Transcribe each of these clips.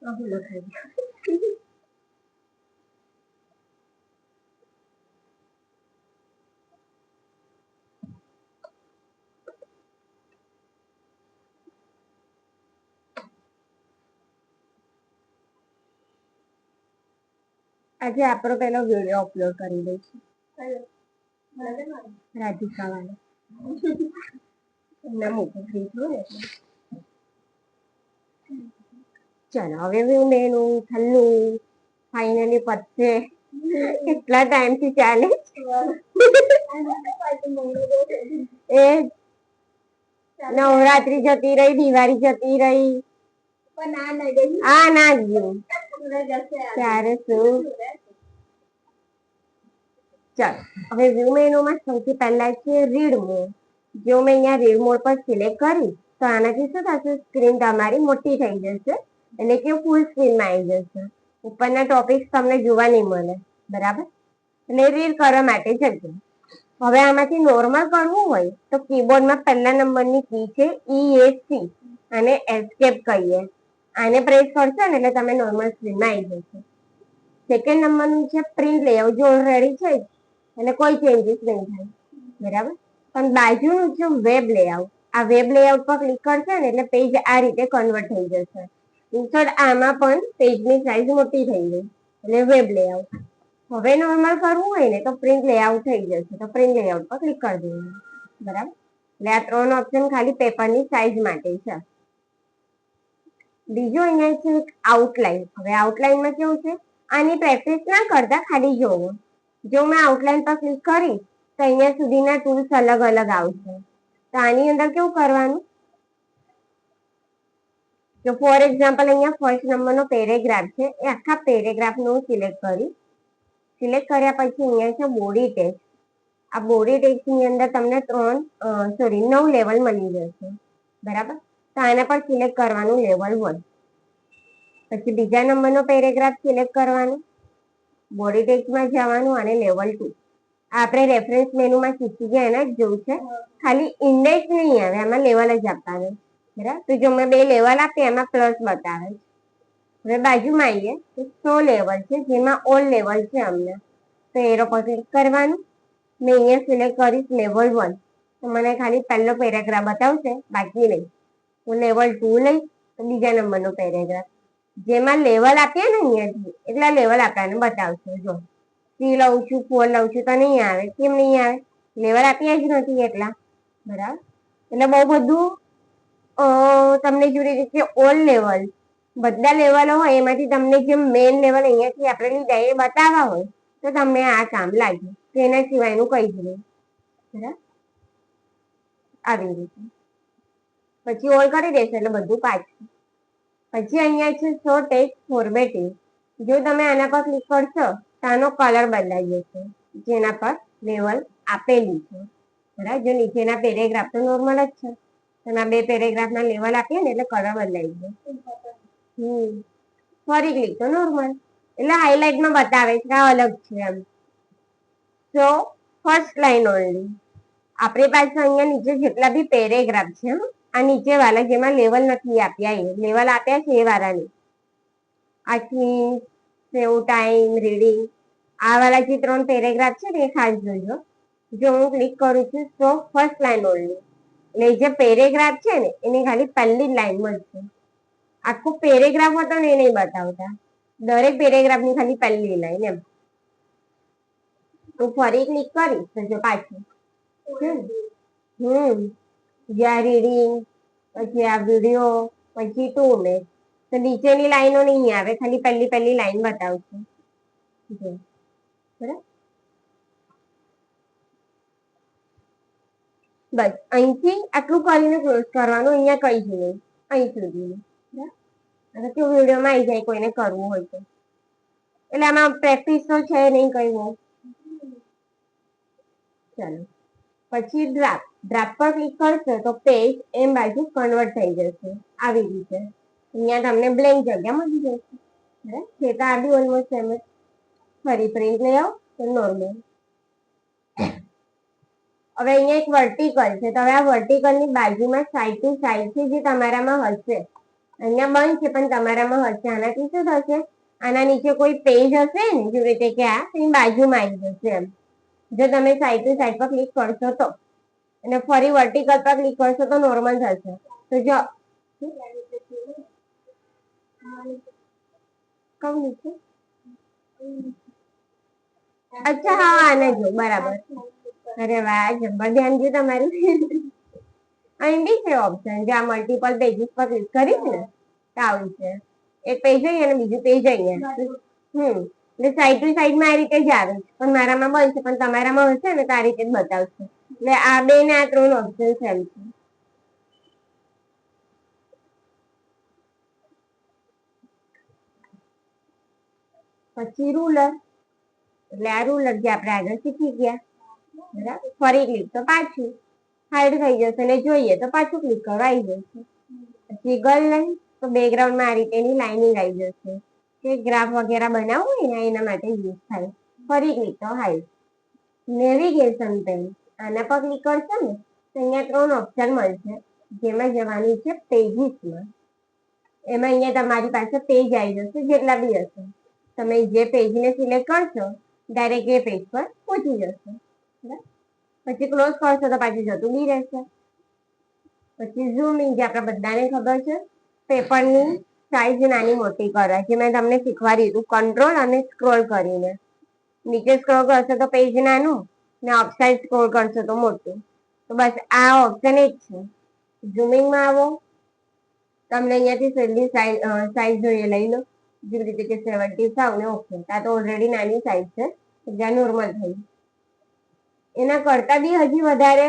આજે આપણો પેલો વિડીયો અપલોડ કરી દઈશું રાધિકા વાળો એમના મોટું થઈ ગયું ને ચાલો હવે મેનું થલ્લું ફાઇનલી પતશે કેટલા ટાઈમ થી ચાલે એ નવરાત્રી જતી રહી, દિવાળી જતી રહી, આ ના ગયું ત્યારે શું. ચાલો હવે વ્યૂ મેનુમાં સૌથી પહેલા છે રીડ મોડ. જો મેં અહીંયા રીડ મોડ પર સિલેક્ટ કરી તો આનાથી શું થશે, સ્ક્રીન તમારી મોટી થઈ જશે, એટલે કે ફૂલ સ્ક્રીનમાં આવી જશે. ઉપરના ટોપિક્સ તમને જોવા નહીં મળે, બરાબર. એટલે રીડ કરવા માટે જશે. હવે આમાંથી નોર્મલ કરવું હોય તો કીબોર્ડમાં પહેલા નંબરની કી છે ESC અને એસ્કેપ કહીએ. આને પ્રેસ કરશો ને એટલે તમે નોર્મલ સ્ક્રીનમાં આવી જશે. સેકન્ડ નંબરનું છે પ્રિન્ટ લેઆઉટ. જો ઓલરેડી છે એટલે કોઈ ચેન્જીસ નહીં થાય, બરાબર. પણ બાજુનું છે વેબ લેઆઉટ. આ વેબ લેઆઉટ પર ક્લિક કરશે ને એટલે પેજ આ રીતે કન્વર્ટ થઈ જશે. ઇન્સર્ટ આમાં પણ પેજની સાઈઝ મોટી થઈ ગઈ એટલે વેબ લેઆઉટ. હવે નોર્મલ કરવું હોય ને તો પ્રિન્ટ લેઆઉટ થઈ જશે, તો પ્રિન્ટ લેઆઉટ પર ક્લિક કરી દેવાનું, બરાબર. એટલે આ 3 ઓપ્શન ખાલી પેપરની સાઈઝ માટે છે. બીજું અહીંયા છે આઉટલાઈન. હવે આઉટલાઈનમાં કેવું છે, આની પ્રેક્ટિસ ના કરતા ખાલી જોવો. જો મેં આઉટલાઈન પર ક્લિક કરી તો અહીંયા સુધીના ટૂલ્સ અલગ અલગ આવશે. તો આની અંદર કેવું કરવાનું, તો ફોર એક્ઝામ્પલ અહીંયા ફર્સ્ટ નંબરનો પેરેગ્રાફ છે, એ આખા પેરેગ્રાફનું હું સિલેક્ટ કરી. સિલેક્ટ કર્યા પછી અહીંયા છે બોડી ટેક્સ્ટ. આ બોડી ટેક્સ્ટની અંદર તમને 9 લેવલ મળી જશે, બરાબર. તો આના પર સિલેક્ટ કરવાનું લેવલ 1. પછી બીજા નંબરનો પેરેગ્રાફ સિલેક્ટ કરવાનું, બોડી ટેક્સ્ટમાં જવાનું અને લેવલ 2. આપણે રેફરન્સ મેનુમાં શીખી ગયા એના જ જેવું છે, ખાલી ઇન્ડેક્સ નહીં આવે, આમાં લેવલ જ આપવાનું, બરાબર. તો જો મેં 2 લેવલ આપી એમાં પ્લસ બતાવે છે. હવે બાજુમાં આવીએ તો 100 લેવલ છે, જેમાં ઓલ લેવલ છે અમને, તો એરો પર ક્લિક કરવાનું. મેં અહીંયા સિલેક્ટ કરીશ લેવલ 1, તો મને ખાલી પહેલો પેરેગ્રાફ બતાવશે, બાકી નહીં. હું લેવલ 2 લઈશ તો બીજા નંબરનો પેરેગ્રાફ, જેમાં લેવલ આપ્યા ને અહીંયાથી એટલા લેવલ આપણને બતાવશે. જો 3 લઉં છું, 4 લઉં છું તો નહીં આવે. કેમ નહીં આવે, લેવલ આપ્યા જ નથી એટલા, બરાબર. એટલે બહુ બધું તમને જોડે રીતે ઓલ લેવલ બધા લેવલો હોય એમાંથી તમને જે મેઇન લેવલ અહીંયાથી આપણે લીધા એ બતાવવા હોય તો તમને આ કામ લાગે. તેના સિવાયનું કઈ જ નહીં, બરાબર. આવી રીતે પછી ઓલ કરી દેશો એટલે બધું પાછું. પછી અહીંયા છે શો ટેક્સ્ટ ફોર્મેટિંગ. જો તમે આના પર ક્લિક કરશો તો આનો કલર બદલાઈ જશે, જેના પર લેવલ આપેલી છે, બરાબર. જો નીચેના પેરેગ્રાફ તો નોર્મલ જ છે, તમે 2 પેરેગ્રાફના લેવલ આપીએ ને એટલે કલર બદલાઈ ગયો. ફરી ક્લિક તો નોર્મલ, એટલે હાઇલાઇટમાં બતાવે છે આ અલગ છે એમ. So first line only. આપણી પાસે અહીંયા નીચે જેટલા બી પેરેગ્રાફ છે, આ નીચે વાળા જેમાં લેવલ નથી આપ્યા, એ લેવલ આપ્યા છે એ વાળાની. આથી સેવ ટાઈમ રીડિંગ આ વાળા જે 3 પેરેગ્રાફ છે ને એ ખાસ જોજો. જો હું ક્લિક કરું છું તો ફર્સ્ટ લાઈન ઓનલી, એટલે જે પેરેગ્રાફ છે ને એની ખાલી પહેલી લાઈન મળશે. આખું પેરેગ્રાફ હતો ને એ નહીં બતાવતા, દરેક પેરેગ્રાફની ખાલી પહેલી લાઈન એમ. હું ફરી ક્લિક કરીશ તો જો પાછું જ્યાં રીડિંગ, પછી આ વિડીયો, પછી 2 મિનિટ, તો નીચેની લાઈનો નહીં આવે, ખાલી પહેલી લાઈન બતાવશે, બરાબર. બસ અહીંથી આટલું કરીને ક્લોઝ કરવાનું, અહીંયા કઈ જ નહીં, અહીં સુધી. અને કેવું વિડીયોમાં આવી જાય કોઈને કરવું હોય તો, એટલે આમાં પ્રેક્ટિસ તો છે નહીં કઈ બહુ. ચાલો પછી ડ્રાફ્ટ પર ક્લિક કરશો તો પેજ એમ બાજુ કન્વર્ટ થઈ જશે આવી રીતે. અહીંયા તમને બ્લેન્ક જગ્યા મળી જશે, બરાબર. છે તો આ બી ઓલમોસ્ટ એમ જ. ફરી પ્રિન્ટ લઈ આવો તો નોર્મલ. હવે અહીંયા એક વર્ટિકલ છે, તો હવે આ વર્ટિકલની બાજુમાં સાઈડ ટુ સાઈડ છે જે તમારામાં હશે અહીંયા બંધ છે પણ તમારામાં હશે. આનાથી શું થશે, આના નીચે કોઈ પેજ હશે ને જેવી રીતે કે આ એની બાજુમાં આવી જશે એમ. જો તમે સાઈડ ટુ સાઈડ પર ક્લિક કરશો તો, અને ફરી વર્ટિકલ પર ક્લિક કરશો તો નોર્મલ થશે. તો જો કમ નીચે, અચ્છા હા આને જો બરાબર. અરે વાહ, જબર ધ્યાન છે તમારું. અહીં બી છે ઓપ્શન, જ્યાં મલ્ટીપલ પેજીસ પર ક્લિક કરીશ ને તો આવું છે. એક પેજ અહીં અને બીજું પેજ અહીંયા. એટલે સાઈડ ટુ સાઈડ માં આ રીતે જ આવે છે, પણ મારામાં બંધ છે, પણ તમારામાં હશે ને તો આ રીતે જ બતાવશે. એટલે આ બે ને આ ત્રણ ઓપ્શન સેમ છે. પછી રૂલર, એટલે આ રૂલર જે આપણે આગળ શીખી ગયા, બરાબર. ફરી ક્લિક તો પાછું હાઈડ થઈ જશે, અને જોઈએ તો પાછું ક્લિક કરવા આવી જશે. પછી ગર્લ લાઈન, તો બેકગ્રાઉન્ડમાં આ રીતેની લાઇનિંગ આવી જશે, કે ગ્રાફ વગેરે બનાવવું હોય ને એના માટે યુઝ થાય. ફરી ક્લિક તો હાઈડ. નેવિગેશન પેન, આના પર ક્લિક કરશો ને તો અહીંયા ત્રણ ઓપ્શન મળશે, જેમાં જવાનું છે પેજીસમાં. એમાં અહીંયા તમારી પાસે પેજ આવી જશે, જેટલા બી હશે. તમે જે પેજને સિલેક્ટ કરશો ડાયરેક્ટ એ પેજ પર પહોંચી જશે. પછી ક્લોઝ કરશો તો પાછું જતું બી રહેશે. પછી ઝૂમિંગ, જે આપણે બધાને ખબર છે, પેપરની સાઈઝ નાની મોટી કરે, જે મેં તમને શીખવાડ્યું હતું કંટ્રોલ અને સ્ક્રોલ કરીને. નીચે સ્ક્રોલ કરશો તો પેજ નાનું, ને અપ સાઈડ સ્ક્રોલ કરશો તો મોટું. તો બસ આ ઓપ્શન જ છે. ઝૂમિંગમાં આવો, તમને અહીંયાથી છેલ્લી સાઈઝ જોઈએ લઈ લો, જેવી રીતે કે 75 ને ઓકે. આ તો ઓલરેડી નાની સાઈઝ છે, જ્યાં નોર્મલ થઈ. એના કરતા બી હજી વધારે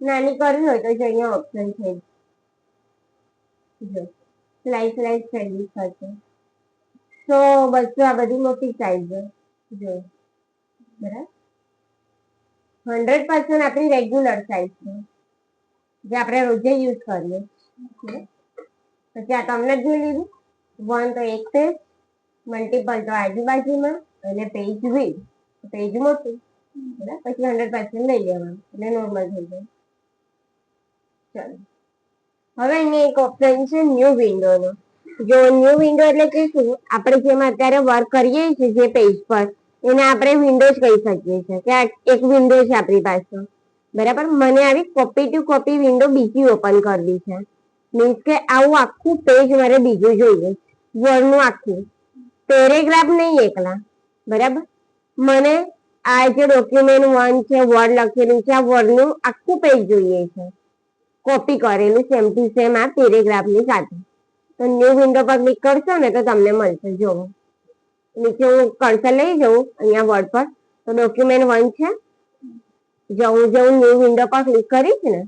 નાની કરવી હોય તો જો અહીંયા ઓપ્શન છે, જો સ્લાઈસ થઈ થશે. 100, 200 આ બધી મોટી સાઈઝ જો, બરાબર. 100% આપણી રેગ્યુલર સાઈઝ છે, જે આપણે રોજે યુઝ કરીએ. પછી આ તમને જોઈ લીધું. 1 તો એક પેજ, મલ્ટીપલ તો આજુબાજુમાં, અને પેજ વી, પેજ મોટું. બરાબર. પછી 100% લઈ લેવાનું એટલે નોર્મલ થઈ જાય. ચાલો, હવે અહીંયા એક ઓપ્શન છે ન્યૂ વિન્ડો નો. જો ન્યૂ વિન્ડો એટલે કે શું, આપણે જેમાં અત્યારે વર્ક કરીએ છીએ જે પેજ પર, એને આપણે વિન્ડોઝ કહી શકીએ છીએ, કે આ એક વિન્ડો છે આપણી પાસે. બરાબર. મને આવી કોપી ટુ કોપી વિન્ડો બીજી ઓપન કરવી છે. મીન્સ કે આવું આખું પેજ મારે બીજું જોઈએ, વર્ડનું આખું, પેરેગ્રાફ નહીં એકલા. બરાબર. મને આ જે ડોક્યુમેન્ટ 1 છે, વર્ડ લખેલું છે, આ વર્ડનું આખું પેજ જોઈએ છે, કોપી કરેલું સેમ ટુ સેમ આ પેરેગ્રાફની સાથે. તો ન્યૂ વિન્ડો પર ક્લિક કરશો ને તો તમને મળશે. જુઓ, નીચે હું કર્સર લઈ જઉં અહીંયા વર્ડ પર, તો ડોક્યુમેન્ટ 1 છે. હું ન્યૂ વિન્ડો પર ક્લિક કરીશ ને,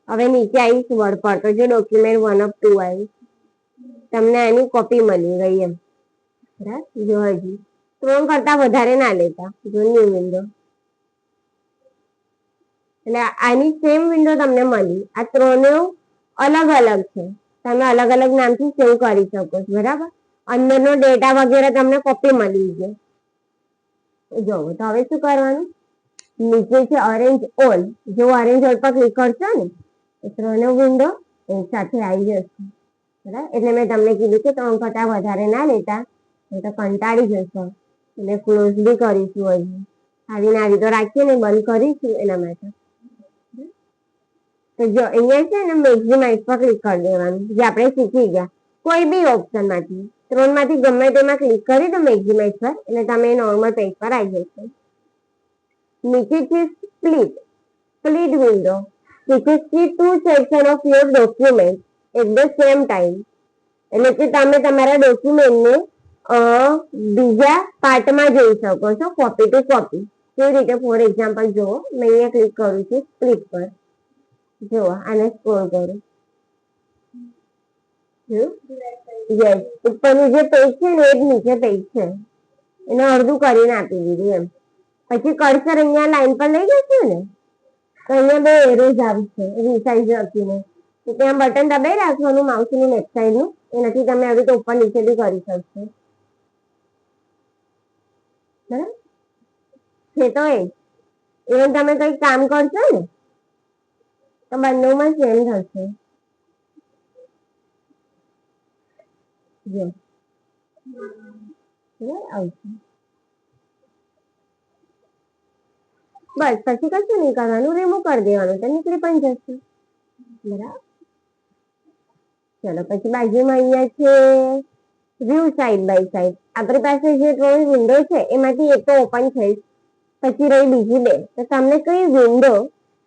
હવે નીચે આવીશ વર્ડ પર, તો જો ડોક્યુમેન્ટ 1 of 2 આવી, તમને એની કોપી મળી ગઈ એમ. બરાબર. જો હજી 3 કરતા વધારે ના લેતા, જો ન્યૂ વિન્ડો, એટલે આની સેમ વિન્ડો તમને મળી. આ ત્રણેય અલગ અલગ છે, તમે અલગ અલગ નામથી સેવ કરી શકો છો. બરાબર. અંદરનો ડેટા વગેરે તમને કોપી મળી ગયો. જોવો તો હવે શું કરવાનું, નીચે છે અરેન્જ ઓલ, જો અરેન્જ ઓલ પર ક્લિક કરશો ને એ ત્રણેય વિન્ડો એક સાથે આવી જશે. બરાબર. એટલે મેં તમને કીધું કે 3 કરતા વધારે ના લેતા, નહીં તો કંટાળી જશો. એટલે ક્લોઝ બી કરીશું. હજી આવી તો રાખીએ ને, બંધ કરીશું એના માટે. તો જો અહીંયા છે ને મેક્સિમાઇઝ પર ક્લિક કરી દેવાનું, જે આપણે શીખી ગયા. કોઈ બી ઓપ્શન માંથી, 3 માંથી ગમે તેમાં ક્લિક કરી દો મેક્સિમાઇઝ પર, એટલે તમે નોર્મલ પેજ પર આવી જશે. નીચે છે split, split window, which is see two section of your document at the same time. એટલે કે તમે તમારા ડોક્યુમેન્ટને બીજા પાર્ટમાં જોઈ શકો છો, કોપી ટુ કોપી. કેવી રીતે, ફોર એક્ઝામ્પલ જુઓ, મેં અહીંયા ક્લિક કરું છું સ્પ્લિટ પર. જો આને સ્ક્રોલ કરું, યસ, ઉપરનું જે પેજ છે ને એ જ નીચે પેજ છે, એને અડધું કરીને આપી દીધું એમ. પછી કર્સર અહીંયા લાઈન પર લઈ જશે ને તો અહીંયા 2 એરોઝ આવશે રીસાઈઝ લખીને, તો ત્યાં બટન દબાઈ રાખવાનું માઉસની લેફ્ટ સાઈડનું, એનાથી તમે આવી રીતે ઉપર નીચે બી કરી શકશો. બરાબર છે. તો ઇવન તમે કંઈક કામ કરશો ને તો બંનેમાં સેમ થશે. જો આવશે. બસ પછી કશું નહીં કરવાનું, રિમૂવ કરી દેવાનું તો નીકળી પણ જશે. બરાબર. ચલો પછી બાજુમાં અહીંયા છે વ્યૂ સાઈડ બાય સાઈડ. આપણી પાસે જે 3 વિન્ડો છે એમાંથી એક તો ઓપન થઈ, પછી રહી બીજી 2. તો તમને કઈ વિન્ડો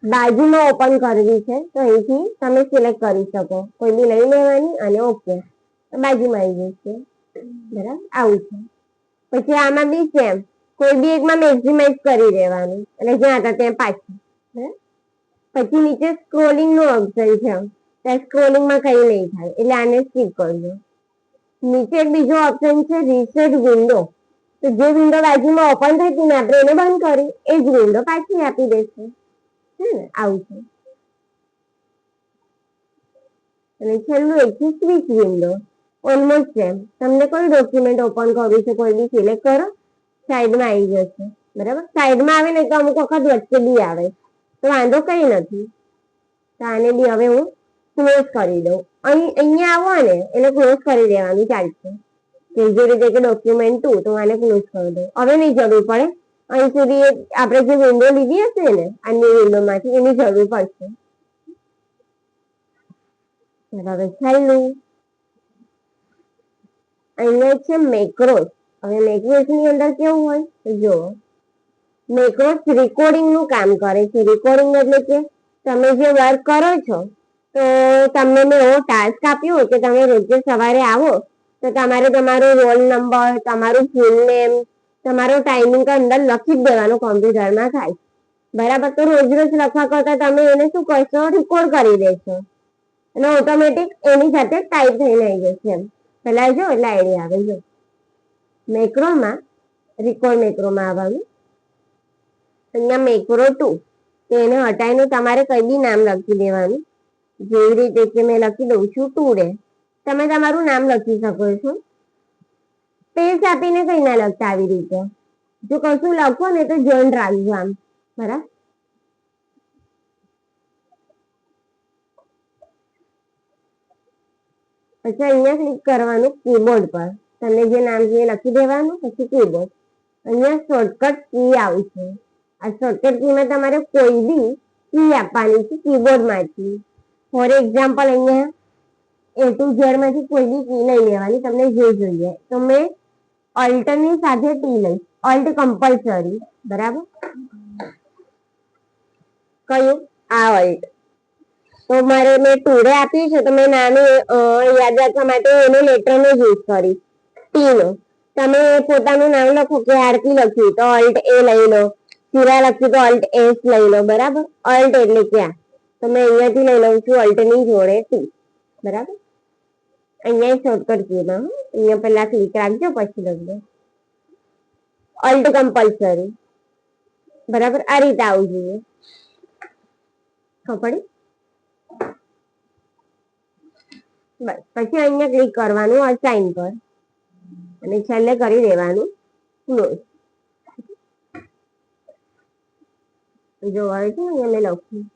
બાજુમાં ઓપન કરવી છે તો અહીંથી તમે સિલેક્ટ કરી શકો, કોઈ બી લઈ લેવાની અને ઓકે બાજુમાં આવી જશે. બરાબર, આવું છે. પછી આમાં બી સેમ, કોઈ બી એકમાં મેક્સિમાઇઝ કરી દેવાનું એટલે જ્યાં હતા ત્યાં પાછું. પછી નીચે સ્ક્રોલિંગ નું ઓપ્શન છે, ત્યાં સ્ક્રોલિંગમાં કઈ નહીં થાય એટલે આને સ્કીપ કરજો. નીચે એક બીજો ઓપ્શન છે રીસેટ વિન્ડો, તો જે વિન્ડો બાજુમાં ઓપન થઈ હતી ને આપણે એને બંધ કરી એ જ વિન્ડો પાછી આપી દેશે. છે ને, આવું છે. અને છેલ્લું એક છે સ્વિચ વિન્ડો, ઓલમોસ્ટ સેમ. તમને કોઈ ડોક્યુમેન્ટ ઓપન કરવું છે કોઈ બી સિલેક્ટ કરો, સાઈડમાં આવી જશે. બરાબર, સાઈડમાં આવે ને તો અમુક વખત વચ્ચે બી આવે તો વાંધો કઈ નથી. તો આને બી હવે હું ક્લોઝ કરી દઉં. અહીંયા આવો ને એટલે ક્લોઝ કરી દેવાનું ચાલશે. કે જે રીતે કે ડોક્યુમેન્ટ 2 તો આને ક્લોઝ કરી દઉં. હવે નહીં જરૂર પડે, અહીં સુધી આપણે જે વિન્ડો લીધી હશે ને અન્ય વિન્ડોમાંથી એની જરૂર પડશે. હવે છેલ્લું અહીંયા છે મેક્રોસ. હવે મેક્રોસ ની અંદર કેવું હોય જો, મેક્રોસ રેકોર્ડિંગ નું કામ કરે છે. રેકોર્ડિંગ એટલે કે તમે જે વર્ક કરો છો તો તમને મેં એવો ટાસ્ક આપ્યો કે તમે રોજે સવારે આવો તો તમારે તમારો રોલ નંબર, તમારું ફૂલ નેમ, તમારો ટાઈમિંગ અંદર લખી જ દેવાનો કોમ્પ્યુટરમાં થાય. બરાબર, તો રોજ રોજ લખવા કરતા તમે એને શું કરશો, રેકોર્ડ કરી દેશો અને ઓટોમેટિક એની સાથે ટાઈપ થઈને આવી જશે. એમ પેલા જો એટલે આઈડિયા આવે. જો મેક્રોમાં રેકોર્ડ મેક્રોમાં આવવાનું, અહીંયા મેક્રો 2 તો એને હટાવીને તમારે કઈ બી નામ લખી દેવાનું. જેવી રીતે કે મેં લખી દઉં છું ટુડે, તમે તમારું નામ લખી શકો છો. સ્પેસ આપીને કઈ ના લખતા આવી રીતે. જો કશું લખો ને તો જોઈન્ટ રાખજો આમ. બરાબર, પછી અહીંયા ક્લિક કરવાનું કીબોર્ડ પર, તમને જે નામ છે એ લખી દેવાનું. પછી કીબોર્ડ, અહીંયા શોર્ટકટ કી આવશે. આ શોર્ટકટ કીમાં તમારે કોઈ બી કી આપવાની છે કીબોર્ડમાંથી. ફોર એક્ઝામ્પલ અહીંયા A to Z માંથી કોઈ બી કી લઈ લેવાની, તમને જે જોઈએ. તો મેં ઓલ્ટ ની સાથે ટી લઈશ, ઓલ્ટ કમ્પલસરી. બરાબર, કયું આ ઓલ્ટ. તો મારે મેં ટુડે આપ્યું છે તો મેં નાનું યાદ રાખવા માટે એનો લેટરનો યુઝ કરીશ, ટી નો. તમે પોતાનું નામ લખો કે આરતી લખ્યું તો ઓલ્ટ એ લઈ લો, શિરા લખ્યું તો ઓલ્ટ એસ લઈ લો. બરાબર, ઓલ્ટ એટલે ક્યાં, તો મેં અહીંયાથી લઈ લઉં છું ઓલ્ટ ની જોડે ટી. બરાબર, અહીંયા શોર્ટકટ કીમાં અહીંયા પહેલા ક્લિક રાખજો પછી લખજો ઓલ્ટ કમ્પલસરી. બરાબર, આ રીતે આવવું જોઈએ. ખબર પડી? બસ પછી અહીંયા ક્લિક કરવાનું અસાઇન પર અને છેલ્લે કરી દેવાનું ક્લોઝ. જો આવે છે અહીંયા મેં લખ્યું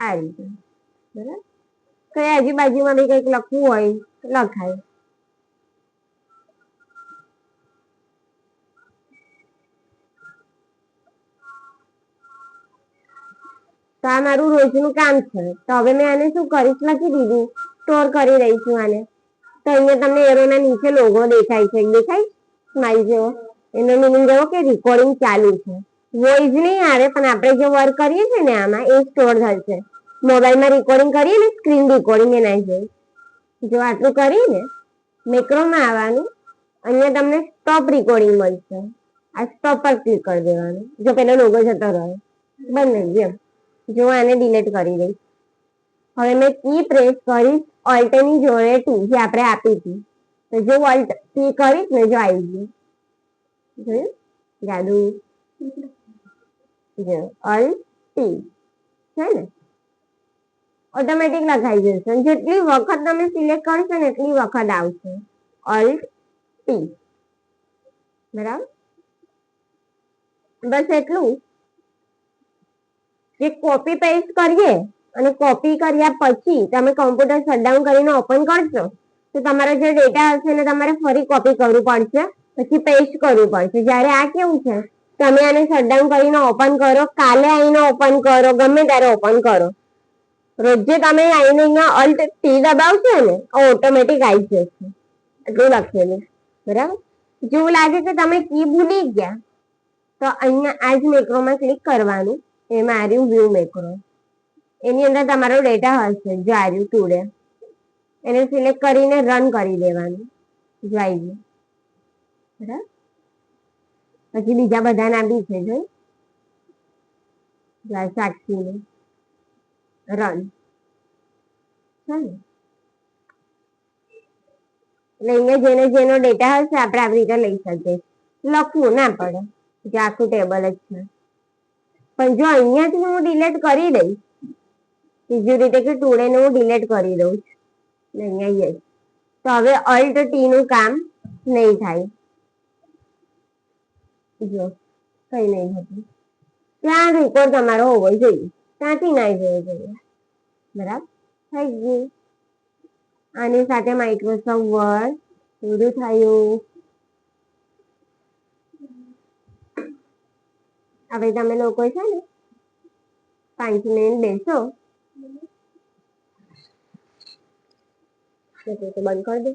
આ રીતે. બરાબર, કઈ આજુબાજુમાં બી કંઈક લખવું હોય લખાય. તો આ મારું રોજનું કામ છે. તો હવે મેં આને શું કરીશ, લખી દીધું, સ્ટોર કરી રહી છું આને. તો અહીંયા તમને એરોના નીચે લોગો દેખાય છે, દેખાય સ્માઈલ જેવો. એનો મીનિંગ એવો કે રેકોર્ડિંગ ચાલુ છે. વોઇસ નહીં આવે પણ આપણે જે વર્ક કરીએ છીએ ને આમાં એ સ્ટોર થશે. મોબાઈલમાં રેકોર્ડિંગ કરીએ ને સ્ક્રીન રેકોર્ડિંગ એના જેવું. જો આટલું કરીને મેક્રોમાં આવવાનું, અહીંયા તમને સ્ટોપ રેકોર્ડિંગ મળશે. આ સ્ટોપ પર ક્લિક કરી દેવાનું. જો પેલો લોગો જતો રહ્યો બંધ થઈ ગયો. જો આને ડિલીટ કરી દઈશ. હવે મેં કી પ્રેસ કરીશ ઓલ્ટ ની જોડે ટી જે આપણે આપી હતી, તો જો ઓલ્ટ ટી કરીશ ને જો આવી ગયું, જોયું જાદુ, જો ઓલ્ટ ટી છે ને ઓટોમેટિક લખાઈ જશે. જેટલી વખત તમે સિલેક્ટ કરશો ને એટલી વખત આવશે ઓલ્ટ ટી. બરાબર, બસ એટલું. જે કોપી પેસ્ટ કરીએ અને કોપી કર્યા પછી તમે કોમ્પ્યુટર શટડાઉન કરીને ઓપન કરશો તો તમારો જે ડેટા હશે ને તમારે ફરી કોપી કરવું પડશે, પછી પેસ્ટ કરવું પડશે. જ્યારે આ કેવું છે, તમે આને શટડાઉન કરીને ઓપન કરો, કાલે આવીને ઓપન કરો, ગમે ત્યારે ઓપન કરો, રોજે તમે આવીને અહીંયા ઓલ્ટ ટી દબાવશો ને ઓટોમેટિક આવી જશે. એટલું લખેલું. બરાબર, જેવું લાગે કે તમે કી ભૂલી ગયા તો અહીંયા આ જ મેક્રોમાં ક્લિક કરવાનું. એમાં આર્યું વ્યૂ મેક્રો, એની અંદર તમારો ડેટા હશે જો આર્યું ટુડે, એને સિલેક્ટ કરીને રન કરી દેવાનું. જો આવી ગયું. બરાબર, પછી બીજા બધાના બી છે જોઈ, સાક્ષીને રન છે ને. એટલે અહીંયા જેનો જેનો ડેટા હશે આપણે આવી રીતે લઈ શકીએ. લખવું ના પડે, જે આખું ટેબલ જ છે. પણ જો અહીંયાથી હું ડિલીટ કરી દઈશ, બીજી રીતે કે ટુડે ને હું ડિલીટ કરી દઉં છું અહીંયા યસ, તો હવે ઓલ્ટ ટી નું કામ નહીં થાય. જો કઈ નહીં થતું. ત્યાં રેકોર્ડ તમારો હોવો જોઈએ, ત્યાંથી ના જવો જોઈએ. બરાબર, થઈ ગયું. આની સાથે માઇક્રોસોફ્ટ વર્ડ પૂરું થયું. હવે તમે લોકો છે ને 5 મિનિટ બેસો, તો બંધ કરી દો.